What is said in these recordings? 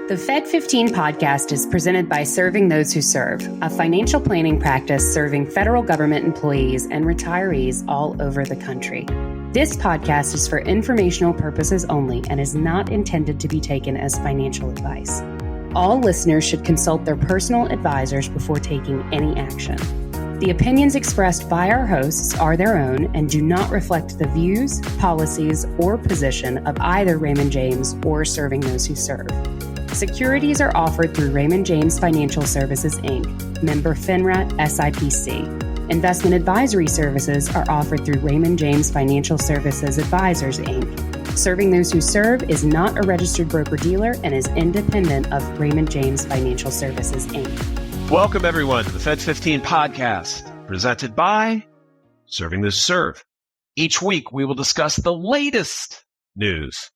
The Fed15 podcast is presented by Serving Those Who Serve, a financial planning practice serving federal government employees and retirees all over the country. This podcast is for informational purposes only and is not intended to be taken as financial advice. All listeners should consult their personal advisors before taking any action. The opinions expressed by our hosts are their own and do not reflect the views, policies, or position of either Raymond James or Serving Those Who Serve. Securities are offered through Raymond James Financial Services, Inc., member FINRA SIPC. Investment advisory services are offered through Raymond James Financial Services Advisors, Inc. Serving Those Who Serve is not a registered broker-dealer and is independent of Raymond James Financial Services, Inc. Welcome, everyone, to the Fed15 podcast, presented by Serving Those Who Serve. Each week, we will discuss the latest news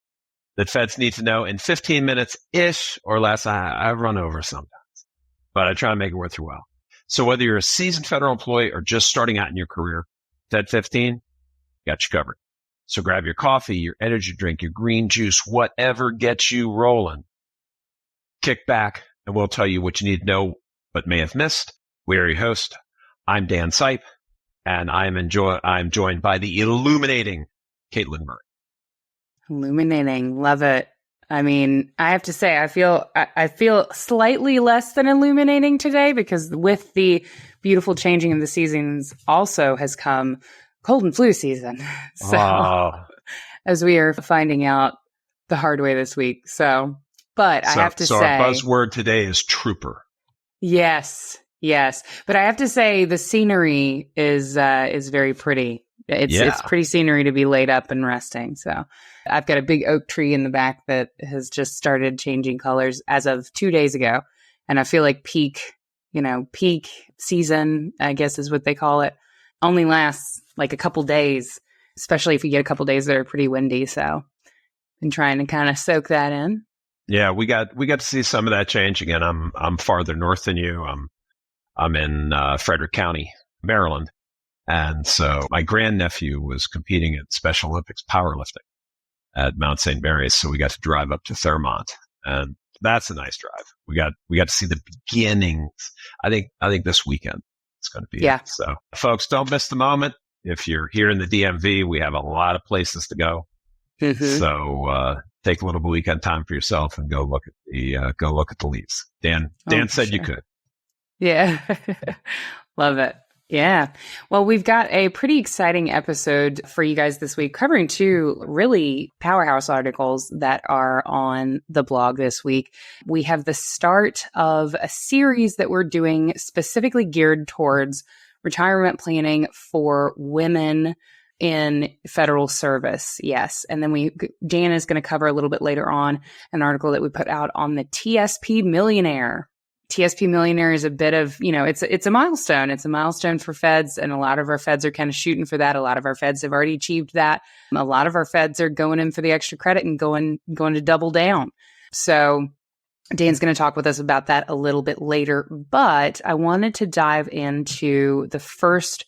that Feds need to know in 15 minutes-ish or less. I run over sometimes, but I try to make it worth your while. So whether you're a seasoned federal employee or just starting out in your career, Fed15 got you covered. So grab your coffee, your energy drink, your green juice, whatever gets you rolling. Kick back, and we'll tell you what you need to know but may have missed. We are your host. I'm Dan Sipe, and I'm joined by the illuminating Katelyn Murray. Illuminating. Love it. I mean, I have to say, I feel slightly less than illuminating today because with the beautiful changing of the seasons also has come cold and flu season. So as we are finding out the hard way this week. But I have to say. So our buzzword today is trooper. Yes. But I have to say the scenery is very pretty. It's pretty scenery to be laid up and resting. So I've got a big oak tree in the back that has just started changing colors as of 2 days ago. And I feel like peak season, I guess is what they call it, only lasts like a couple days, especially if you get a couple days that are pretty windy. So been trying to kind of soak that in. Yeah, we got to see some of that change again. I'm farther north than you. I'm in Frederick County, Maryland. And so my grandnephew was competing at Special Olympics powerlifting at Mount St. Mary's. So we got to drive up to Thurmont, and that's a nice drive. We got to see the beginnings. I think this weekend it's going to be. Yeah. It. So folks, don't miss the moment. If you're here in the DMV, we have a lot of places to go. Mm-hmm. So, take a little weekend time for yourself and go look at the leaves. Dan said you could. Yeah. Love it. Yeah. Well, we've got a pretty exciting episode for you guys this week, covering two really powerhouse articles that are on the blog this week. We have the start of a series that we're doing specifically geared towards retirement planning for women in federal service. Yes. And then Dan is going to cover a little bit later on an article that we put out on the TSP Millionaire. TSP Millionaire is a bit of, it's a milestone. It's a milestone for feds, and a lot of our feds are kind of shooting for that. A lot of our feds have already achieved that. A lot of our feds are going in for the extra credit and going to double down. So Dan's going to talk with us about that a little bit later, but I wanted to dive into the first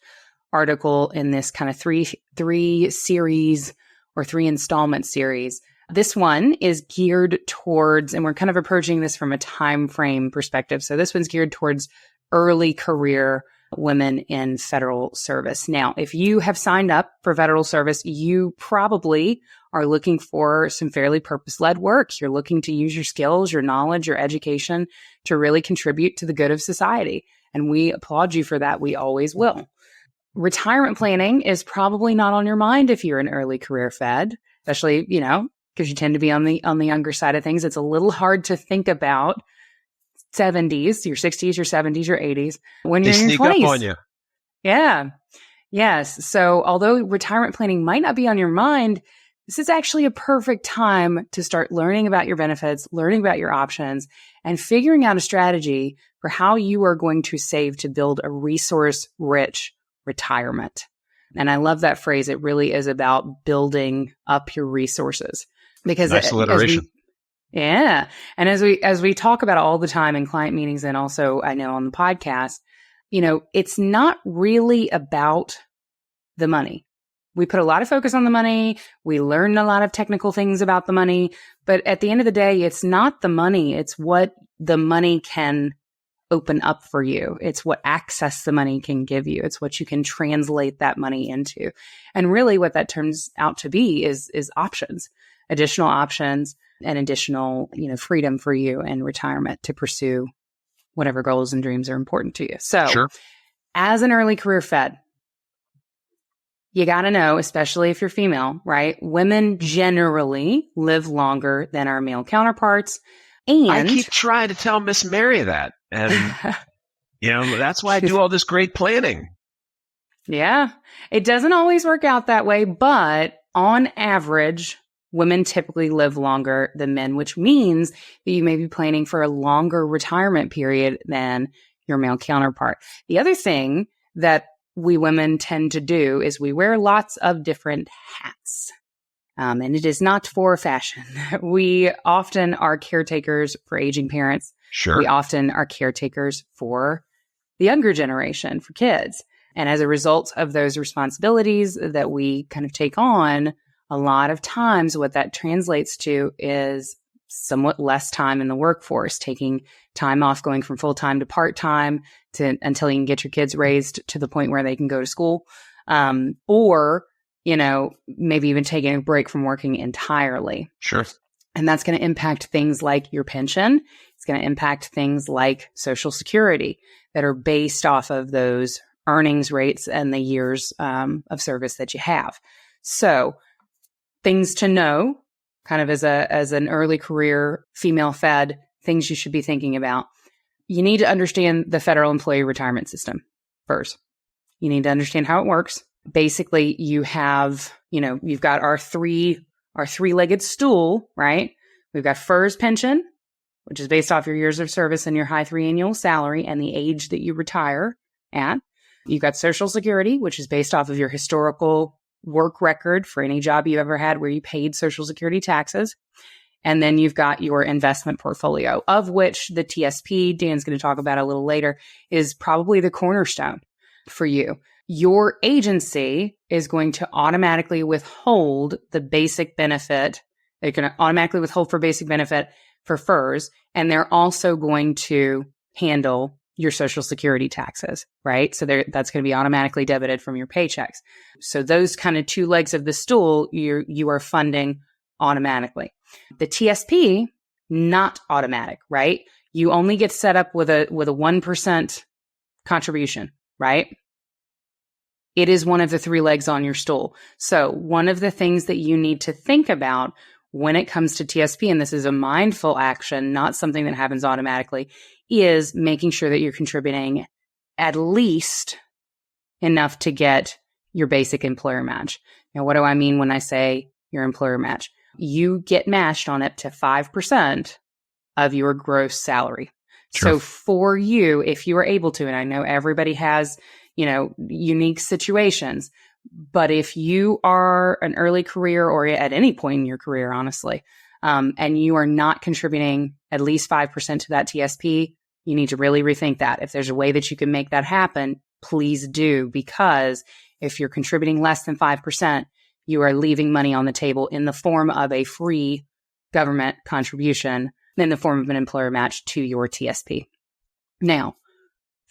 article in this kind of three series or 3 installment series. This one is geared towards, and we're kind of approaching this from a time frame perspective. So this one's geared towards early career women in federal service. Now, if you have signed up for federal service, you probably are looking for some fairly purpose-led work. You're looking to use your skills, your knowledge, your education to really contribute to the good of society. And we applaud you for that. We always will. Retirement planning is probably not on your mind if you're an early career Fed, especially, because you tend to be on the younger side of things. It's a little hard to think about 70s, your 60s, your 70s, your 80s when you're in your 20s. Sneak up on you. Yeah. Yes. So although retirement planning might not be on your mind, this is actually a perfect time to start learning about your benefits, learning about your options, and figuring out a strategy for how you are going to save to build a resource-rich retirement. And I love that phrase. It really is about building up your resources. Because nice alliteration. And as we talk about all the time in client meetings, and also I know on the podcast, it's not really about the money. we put a lot of focus on the money. We learn a lot of technical things about the money. But at the end of the day, it's not the money. It's what the money can open up for you. It's what access the money can give you. It's what you can translate that money into. And really what that turns out to be is options, additional options and additional, freedom for you in retirement to pursue whatever goals and dreams are important to you. So Sure. As an early career Fed, you got to know, especially if you're female, right? Women generally live longer than our male counterparts. And I keep trying to tell Miss Mary that. And, that's why I do all this great planning. Yeah. It doesn't always work out that way, but on average, women typically live longer than men, which means that you may be planning for a longer retirement period than your male counterpart. The other thing that we women tend to do is we wear lots of different hats. And it is not for fashion. We often are caretakers for aging parents. Sure. We often are caretakers for the younger generation, for kids. And as a result of those responsibilities that we kind of take on, a lot of times what that translates to is somewhat less time in the workforce, taking time off, going from full-time to part-time until you can get your kids raised to the point where they can go to school. Or maybe even taking a break from working entirely. Sure. And that's going to impact things like your pension. It's going to impact things like Social Security that are based off of those earnings rates and the years of service that you have. So things to know kind of as an early career female Fed, things you should be thinking about. You need to understand the federal employee retirement system first. You need to understand how it works. Basically, you have, you've got our three-legged stool, right? We've got FERS pension, which is based off your years of service and your high 3 annual salary and the age that you retire at. You've got Social Security, which is based off of your historical work record for any job you ever had where you paid Social Security taxes. And then you've got your investment portfolio, of which the TSP, Dan's going to talk about a little later, is probably the cornerstone for you. Your agency is going to automatically withhold the basic benefit. They're going to automatically withhold for basic benefit for FERS, and they're also going to handle your Social Security taxes, right? So that's going to be automatically debited from your paychecks. So those kind of two legs of the stool, you are funding automatically. The TSP, not automatic, right? You only get set up with a 1% contribution, right? It is one of the three legs on your stool. So one of the things that you need to think about when it comes to TSP, and this is a mindful action, not something that happens automatically, is making sure that you're contributing at least enough to get your basic employer match. Now, what do I mean when I say your employer match? You get matched on up to 5% of your gross salary. Sure. So for you, if you are able to, and I know everybody has, unique situations, but if you are an early career or at any point in your career, honestly, and you are not contributing at least 5% to that TSP, you need to really rethink that. If there's a way that you can make that happen, please do, because if you're contributing less than 5%, you are leaving money on the table in the form of a free government contribution, in the form of an employer match to your TSP. Now,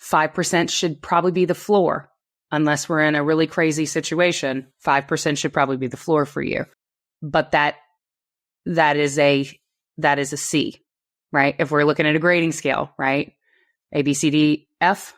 5% should probably be the floor. Unless we're in a really crazy situation, 5% should probably be the floor for you. But that is a C, right? If we're looking at a grading scale, right? A, B, C, D, F,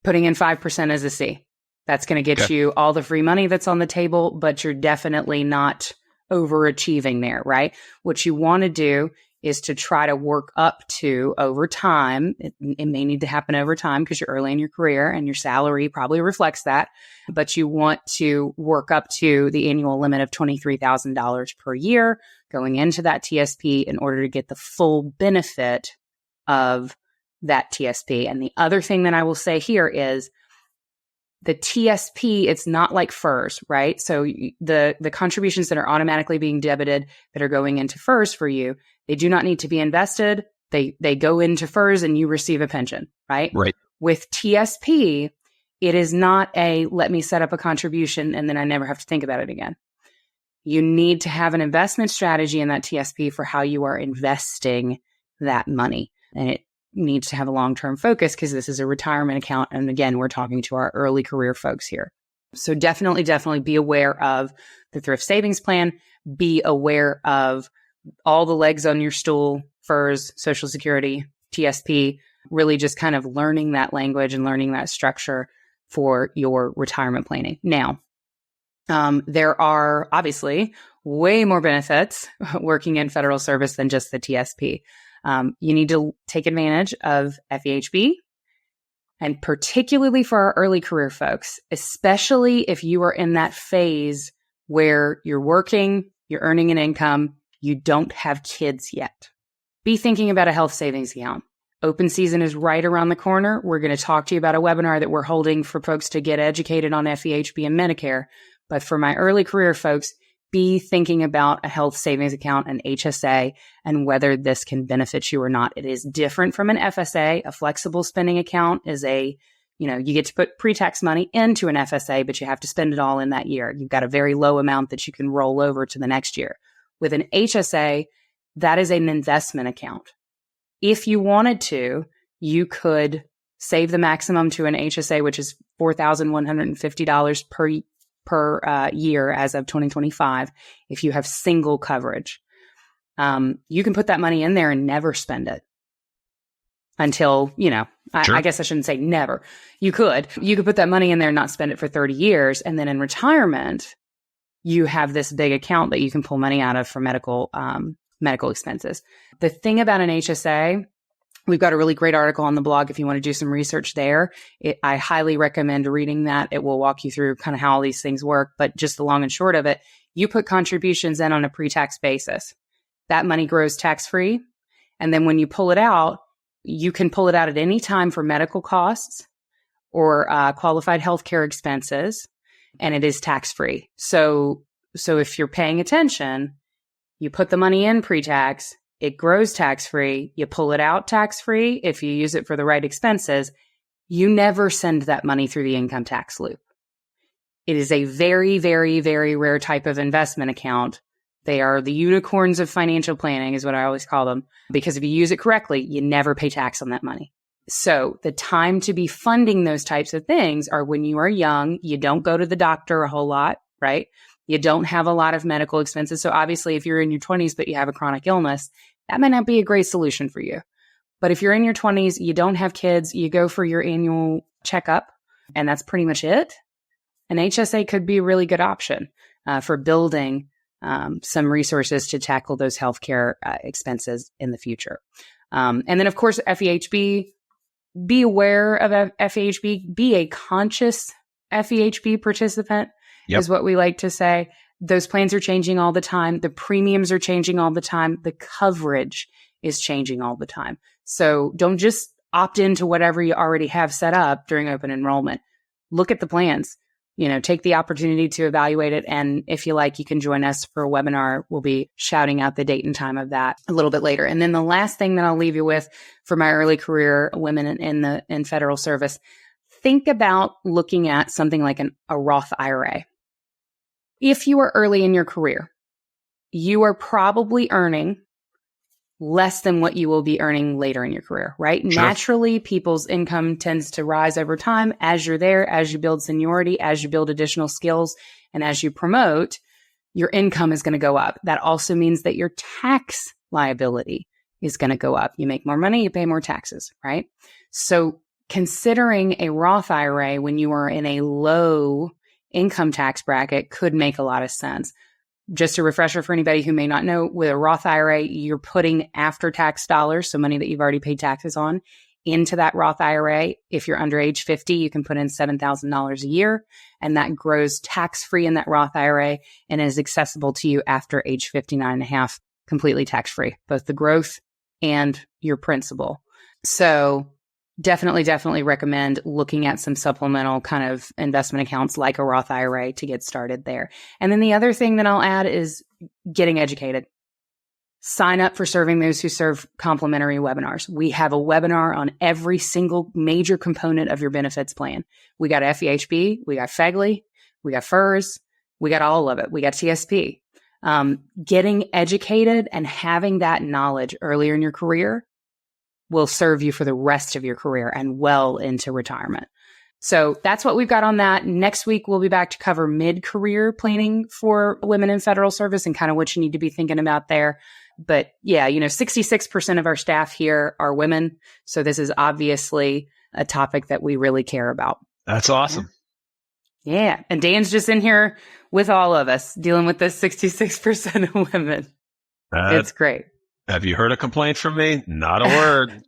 putting in 5% as a C. That's going to get you all the free money that's on the table, but you're definitely not overachieving there, right? What you want to do is to try to work up to over time. It may need to happen over time because you're early in your career and your salary probably reflects that, but you want to work up to the annual limit of $23,000 per year going into that TSP in order to get the full benefit of that TSP. And the other thing that I will say here is the TSP, it's not like FERS, right? So the contributions that are automatically being debited that are going into FERS for you, they do not need to be invested. They go into FERS and you receive a pension, right? Right. With TSP, It is not a let me set up a contribution and then I never have to think about it again. You need to have an investment strategy in that TSP for how you are investing that money. And it needs to have a long-term focus because this is a retirement account. And again, we're talking to our early career folks here. So definitely be aware of the Thrift Savings Plan. Be aware of all the legs on your stool, FERS, Social Security, TSP, really just kind of learning that language and learning that structure for your retirement planning. Now, there are obviously way more benefits working in federal service than just the TSP. You need to take advantage of FEHB, and particularly for our early career folks, especially if you are in that phase where you're working, you're earning an income, you don't have kids yet. Be thinking about a health savings account. Open season is right around the corner. We're going to talk to you about a webinar that we're holding for folks to get educated on FEHB and Medicare. But for my early career folks, be thinking about a health savings account, an HSA, and whether this can benefit you or not. It is different from an FSA. A flexible spending account is you get to put pre-tax money into an FSA, but you have to spend it all in that year. You've got a very low amount that you can roll over to the next year. With an HSA, that is an investment account. If you wanted to, you could save the maximum to an HSA, which is $4,150 per year as of 2025. If you have single coverage, you can put that money in there and never spend it until, sure. I guess I shouldn't say never. You could put that money in there and not spend it for 30 years. And then in retirement, you have this big account that you can pull money out of for medical expenses. The thing about an HSA, we've got a really great article on the blog if you want to do some research there. I highly recommend reading that. It will walk you through kind of how all these things work. But just the long and short of it, you put contributions in on a pre-tax basis. That money grows tax-free. And then when you pull it out, you can pull it out at any time for medical costs or qualified healthcare expenses, and it is tax-free. So if you're paying attention, you put the money in pre-tax, it grows tax-free, you pull it out tax-free. If you use it for the right expenses, you never send that money through the income tax loop. It is a very, very, very rare type of investment account. They are the unicorns of financial planning is what I always call them, because if you use it correctly, you never pay tax on that money. So the time to be funding those types of things are when you are young, you don't go to the doctor a whole lot, right? You don't have a lot of medical expenses. So obviously if you're in your 20s, but you have a chronic illness, that might not be a great solution for you. But if you're in your 20s, you don't have kids, you go for your annual checkup, and that's pretty much it. An HSA could be a really good option for building some resources to tackle those healthcare expenses in the future. And then, of course, FEHB, be aware of FEHB, be a conscious FEHB participant is what we like to say. Those plans are changing all the time. The premiums are changing all the time. The coverage is changing all the time. So don't just opt into whatever you already have set up during open enrollment. Look at the plans. Take the opportunity to evaluate it. And if you like, you can join us for a webinar. We'll be shouting out the date and time of that a little bit later. And then the last thing that I'll leave you with for my early career women in federal service, think about looking at something like a Roth IRA. If you are early in your career, you are probably earning less than what you will be earning later in your career, right? Sure. Naturally, people's income tends to rise over time as you're there, as you build seniority, as you build additional skills, and as you promote, your income is going to go up. That also means that your tax liability is going to go up. You make more money, you pay more taxes, right? So considering a Roth IRA when you are in a low income tax bracket could make a lot of sense. Just a refresher for anybody who may not know, with a Roth IRA, you're putting after-tax dollars, so money that you've already paid taxes on, into that Roth IRA. If you're under age 50, you can put in $7,000 a year, and that grows tax-free in that Roth IRA and is accessible to you after age 59 and a half, completely tax-free, both the growth and your principal. So definitely recommend looking at some supplemental kind of investment accounts like a Roth IRA to get started there. And then the other thing that I'll add is getting educated. sign up for Serving Those Who Serve complimentary webinars. We have a webinar on every single major component of your benefits plan. We got FEHB, we got FEGLI, we got FERS, we got all of it. We got TSP. Getting educated and having that knowledge earlier in your career will serve you for the rest of your career and well into retirement. So that's what we've got on that. Next week, we'll be back to cover mid-career planning for women in federal service and kind of what you need to be thinking about there. But yeah, 66% of our staff here are women. So this is obviously a topic that we really care about. That's awesome. Yeah. And Dan's just in here with all of us dealing with this 66% of women. It's great. Have you heard a complaint from me? Not a word.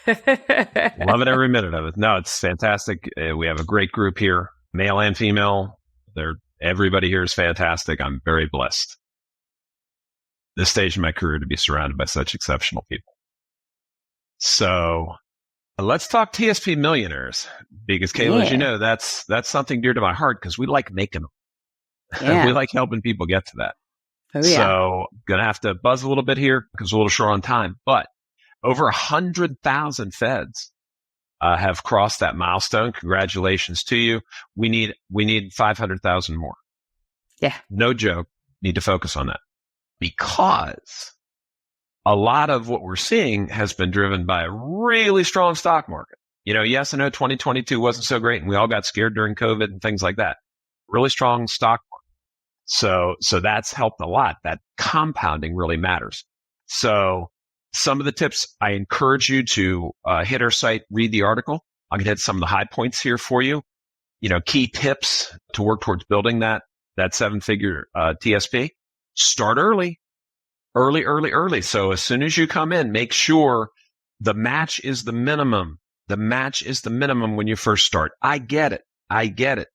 Loving every minute of it. No, it's fantastic. We have a great group here, male and female. Everybody here is fantastic. I'm very blessed. This stage in my career to be surrounded by such exceptional people. So let's talk TSP Millionaires, because Kayla, as you know, that's something dear to my heart because we like making them. Yeah. We like helping people get to that. Oh, yeah. So going to have to buzz a little bit here because we're a little short on time, but over 100,000 feds have crossed that milestone. Congratulations to you. We need 500,000 more. Yeah. No joke. Need to focus on that because a lot of what we're seeing has been driven by a really strong stock market. Yes, I know 2022 wasn't so great and we all got scared during COVID and things like that. Really strong stock market. So that's helped a lot. That compounding really matters. So some of the tips, I encourage you to hit our site, read the article. I'm going to hit some of the high points here for you. Key tips to work towards building that 7-figure TSP. Start early. So as soon as you come in, make sure the match is the minimum. The match is the minimum when you first start. I get it.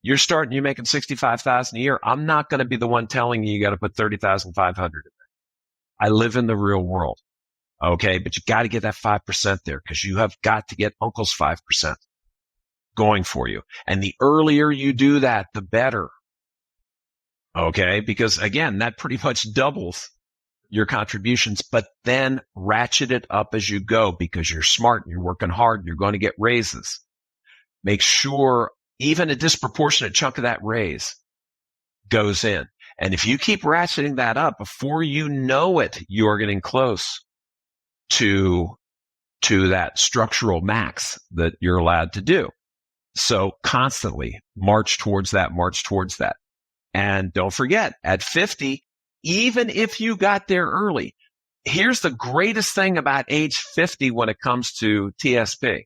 You're starting, you're making $65,000 a year. I'm not going to be the one telling you got to put $30,500 in there. I live in the real world. Okay. But you got to get that 5% there because you have got to get uncle's 5% going for you. And the earlier you do that, the better. Okay. Because again, that pretty much doubles your contributions, but then ratchet it up as you go because you're smart and you're working hard and you're going to get raises. Make sure even a disproportionate chunk of that raise goes in. And if you keep ratcheting that up, before you know it, you are getting close to that structural max that you're allowed to do. So constantly march towards that. And don't forget, at 50, even if you got there early, here's the greatest thing about age 50 when it comes to TSP.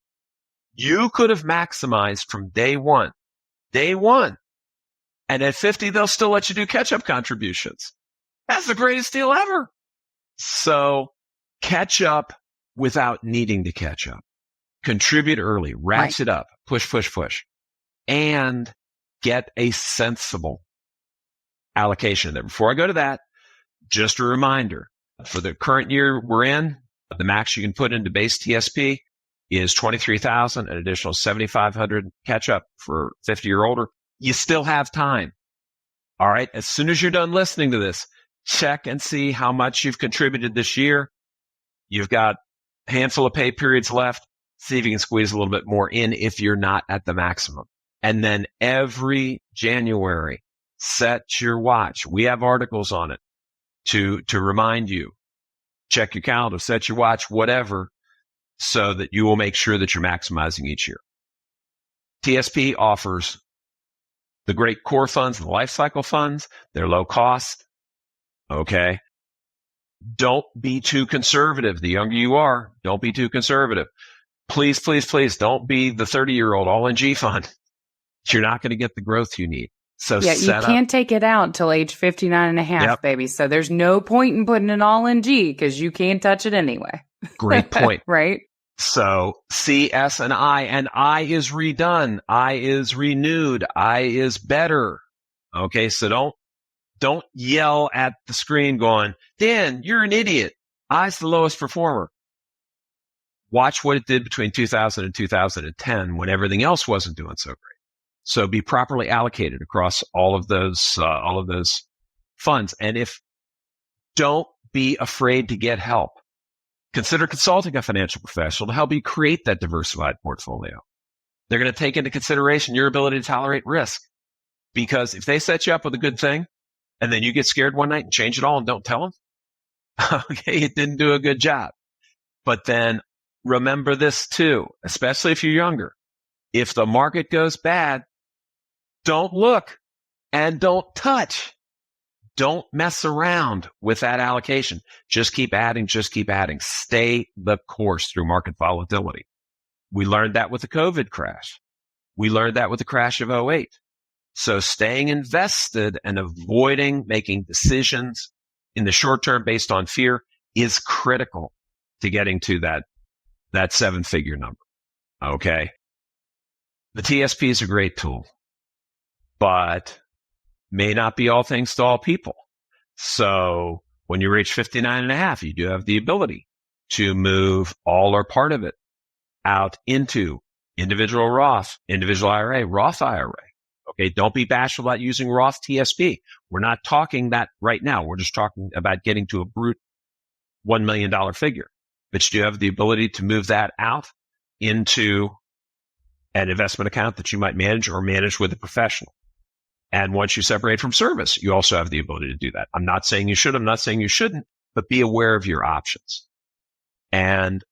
You could have maximized from day one. And at 50, they'll still let you do catch-up contributions. That's the greatest deal ever. So catch up without needing to catch up. Contribute early, ratchet up, push, and get a sensible allocation there. Before I go to that, just a reminder, for the current year we're in, the max you can put into base TSP is $23,000, an additional $7,500 catch up for 50 or older. You still have time. All right. As soon as you're done listening to this, check and see how much you've contributed this year. You've got a handful of pay periods left. See if you can squeeze a little bit more in if you're not at the maximum. And then every January, set your watch. We have articles on it to remind you. Check your calendar, set your watch, whatever, so that you will make sure that you're maximizing each year. TSP offers the great core funds and the life cycle funds. They're low cost. Okay. Don't be too conservative. The younger you are, don't be too conservative. Please don't be the 30-year-old all-in-G fund. You're not going to get the growth you need. So yeah, you can't take it out until age 59 and a half, baby. So there's no point in putting it all in G because you can't touch it anyway. Great point. Right? So C, S, and I is redone. I is renewed. I is better. Okay. So don't yell at the screen going, Dan, you're an idiot. I's the lowest performer. Watch what it did between 2000 and 2010 when everything else wasn't doing so great. So be properly allocated across all of those funds. And don't be afraid to get help. Consider consulting a financial professional to help you create that diversified portfolio. They're going to take into consideration your ability to tolerate risk. Because if they set you up with a good thing and then you get scared one night and change it all and don't tell them, okay, it didn't do a good job. But then remember this too, especially if you're younger. If the market goes bad, don't look and don't touch. Don't mess around with that allocation. Just keep adding, just keep adding. Stay the course through market volatility. We learned that with the COVID crash. We learned that with the crash of 2008. So staying invested and avoiding making decisions in the short term based on fear is critical to getting to that seven-figure number. Okay. The TSP is a great tool, but may not be all things to all people. So when you reach 59 and a half, you do have the ability to move all or part of it out into individual Roth, individual IRA, Roth IRA. Okay, don't be bashful about using Roth TSP. We're not talking that right now. We're just talking about getting to a brute $1 million figure. But you do have the ability to move that out into an investment account that you might manage or manage with a professional. And once you separate from service, you also have the ability to do that. I'm not saying you should, I'm not saying you shouldn't, but be aware of your options. And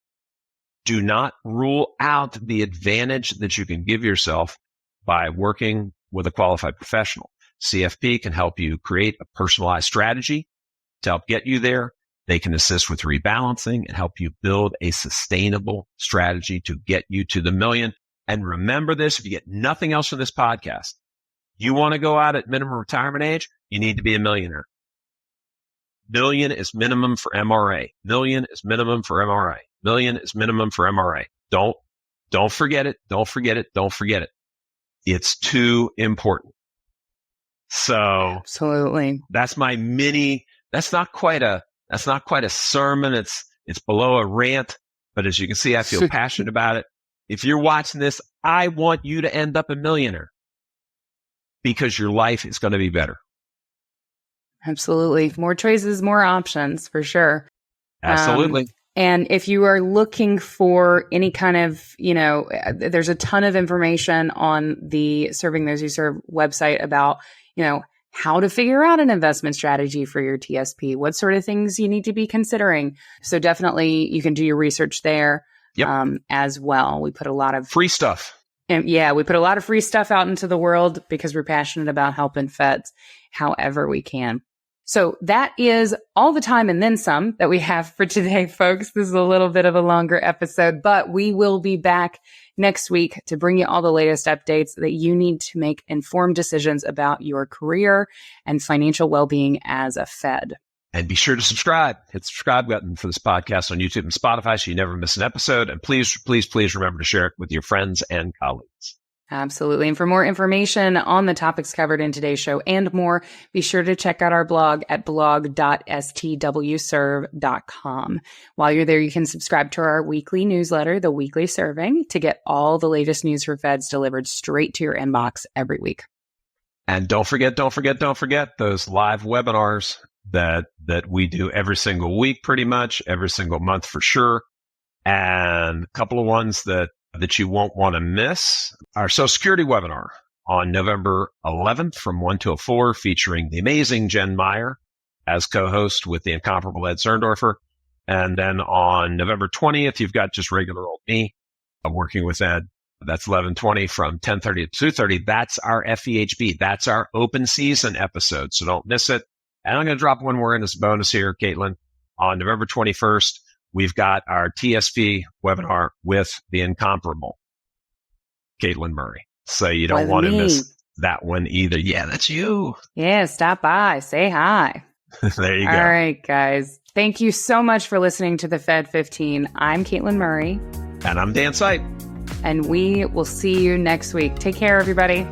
do not rule out the advantage that you can give yourself by working with a qualified professional. CFP can help you create a personalized strategy to help get you there. They can assist with rebalancing and help you build a sustainable strategy to get you to the million. And remember this, if you get nothing else from this podcast, you want to go out at minimum retirement age, you need to be a millionaire. Million is minimum for MRA. Million is minimum for MRA. Million is minimum for MRA. Don't forget it. Don't forget it. Don't forget it. It's too important. So absolutely. That's my mini, that's not quite a sermon. It's below a rant, but as you can see, I feel passionate about it. If you're watching this, I want you to end up a millionaire because your life is going to be better. Absolutely. More choices, more options for sure. Absolutely. And if you are looking for any kind of, there's a ton of information on the Serving Those Who Serve website about, how to figure out an investment strategy for your TSP, what sort of things you need to be considering. So definitely you can do your research there. Yep. As well. We put a lot of free stuff. We put a lot of free stuff out into the world because we're passionate about helping Feds however we can. So that is all the time and then some that we have for today, folks. This is a little bit of a longer episode, but we will be back next week to bring you all the latest updates that you need to make informed decisions about your career and financial well-being as a Fed. And be sure to subscribe. Hit the subscribe button for this podcast on YouTube and Spotify so you never miss an episode. And please, please, please remember to share it with your friends and colleagues. Absolutely. And for more information on the topics covered in today's show and more, be sure to check out our blog at blog.stwserve.com. While you're there, you can subscribe to our weekly newsletter, The Weekly Serving, to get all the latest news for Feds delivered straight to your inbox every week. And don't forget those live webinars that we do every single week, pretty much every single month for sure. And a couple of ones that you won't want to miss. Our Social Security webinar on November 11th from 1 till 4, featuring the amazing Jen Meyer as co-host with the incomparable Ed Serndorfer. And then on November 20th, you've got just regular old me working with Ed. That's 11:20 from 10:30 to 2:30. That's our FEHB. That's our open season episode. So don't miss it. And I'm going to drop one more in as a bonus here, Katelyn. On November 21st, we've got our TSP webinar with the incomparable Katelyn Murray. So you don't want to miss that one either. Yeah, that's you. Yeah, stop by. Say hi. There you go. All right, guys. Thank you so much for listening to the Fed15. I'm Katelyn Murray. And I'm Dan Sipe. And we will see you next week. Take care, everybody.